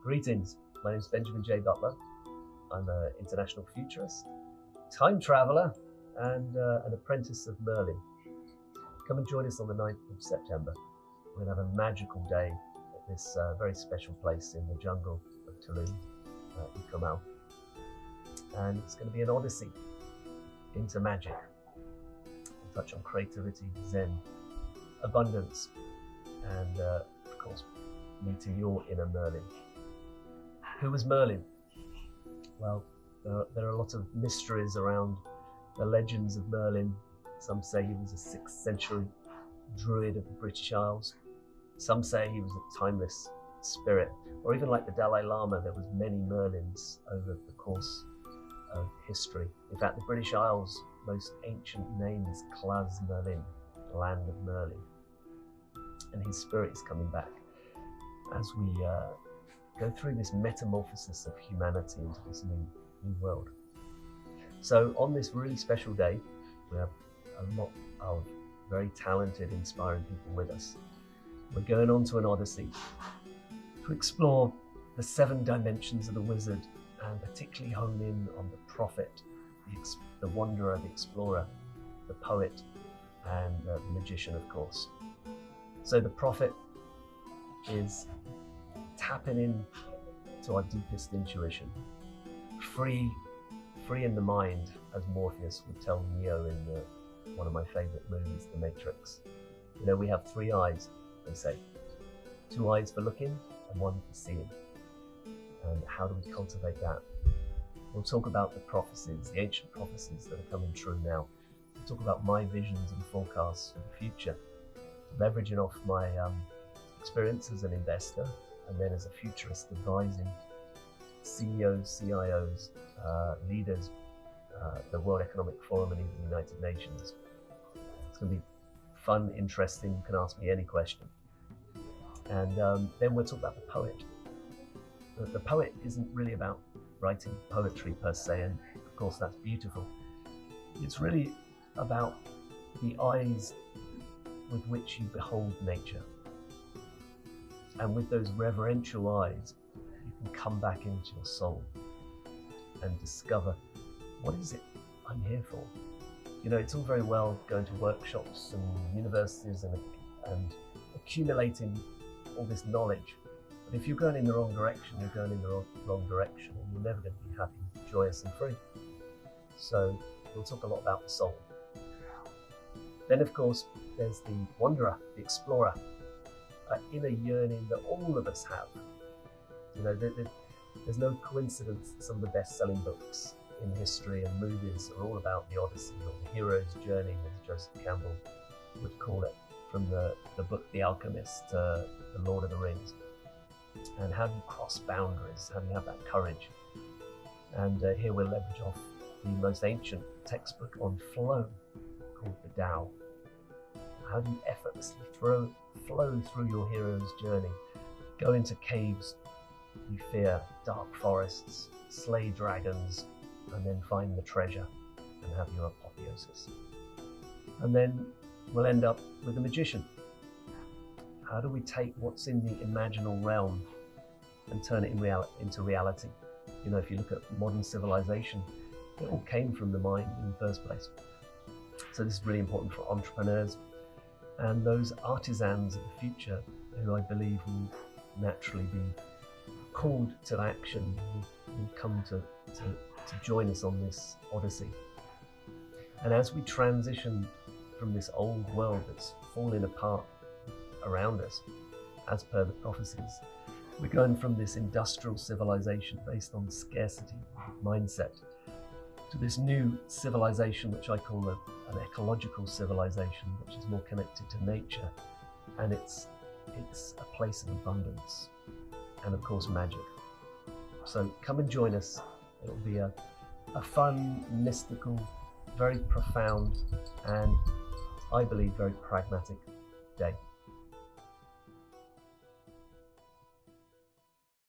Greetings, my name is Benjamin J. Butler. I'm an international futurist, time traveller, and an apprentice of Merlin. Come and join us on the 9th of September. We're going to have a magical day at this very special place in the jungle of Tulum, Ikomal. And it's going to be an odyssey into magic. We'll touch on creativity, Zen, abundance, and of course, meeting your inner Merlin. Who was Merlin? Well, there are a lot of mysteries around the legends of Merlin. Some say he was a 6th century druid of the British Isles. Some say he was a timeless spirit, or even like the Dalai Lama, there was many Merlins over the course of history. In fact, the British Isles' most ancient name is Clas Merlin, the land of Merlin. And his spirit is coming back as we go through this metamorphosis of humanity into this new world. So on this really special day, we have a lot of very talented, inspiring people with us. We're going on to an odyssey to explore the 7 dimensions of the wizard, and particularly hone in on the prophet, the wanderer, the explorer, the poet, and the magician, of course. So the prophet is tapping in to our deepest intuition, free in the mind, as Morpheus would tell Neo in one of my favorite movies, The Matrix. You know, we have 3 eyes, they say. 2 eyes for looking and 1 for seeing. And how do we cultivate that? We'll talk about the prophecies, the ancient prophecies that are coming true now. We'll talk about my visions and forecasts for the future, leveraging off my experience as an investor, and then as a futurist advising CEOs, CIOs, leaders, the World Economic Forum and even the United Nations. It's going to be fun, interesting. You can ask me any question. And then we'll talk about the poet. The poet isn't really about writing poetry per se, and of course that's beautiful. It's really about the eyes with which you behold nature. And with those reverential eyes, you can come back into your soul and discover, what is it I'm here for? You know, it's all very well going to workshops and universities and accumulating all this knowledge. But if you're going in the wrong direction, you're going in the wrong direction, and you're never going to be happy, joyous and free. So we'll talk a lot about the soul. Then of course, there's the wanderer, the explorer, an inner yearning that all of us have. You know, there's no coincidence that some of the best-selling books in history and movies are all about the Odyssey, or the hero's journey, as Joseph Campbell would call it, from the book The Alchemist to The Lord of the Rings. And how do you cross boundaries? How do you have that courage? And here we'll leverage off the most ancient textbook on flow, called the Tao. How do you effortlessly flow through your hero's journey? Go into caves you fear, dark forests, slay dragons, and then find the treasure and have your apotheosis. And then we'll end up with the magician. How do we take what's in the imaginal realm and turn it into reality? You know, if you look at modern civilization, it all came from the mind in the first place. So this is really important for entrepreneurs and those artisans of the future who I believe will naturally be called to action, will come to join us on this odyssey. And as we transition from this old world that's falling apart around us, as per the prophecies, we're going from this industrial civilization based on scarcity mindset to this new civilization, which I call an ecological civilization, which is more connected to nature, and it's a place of abundance and of course magic. So come and join us. It'll be a fun, mystical, very profound, and I believe very pragmatic day.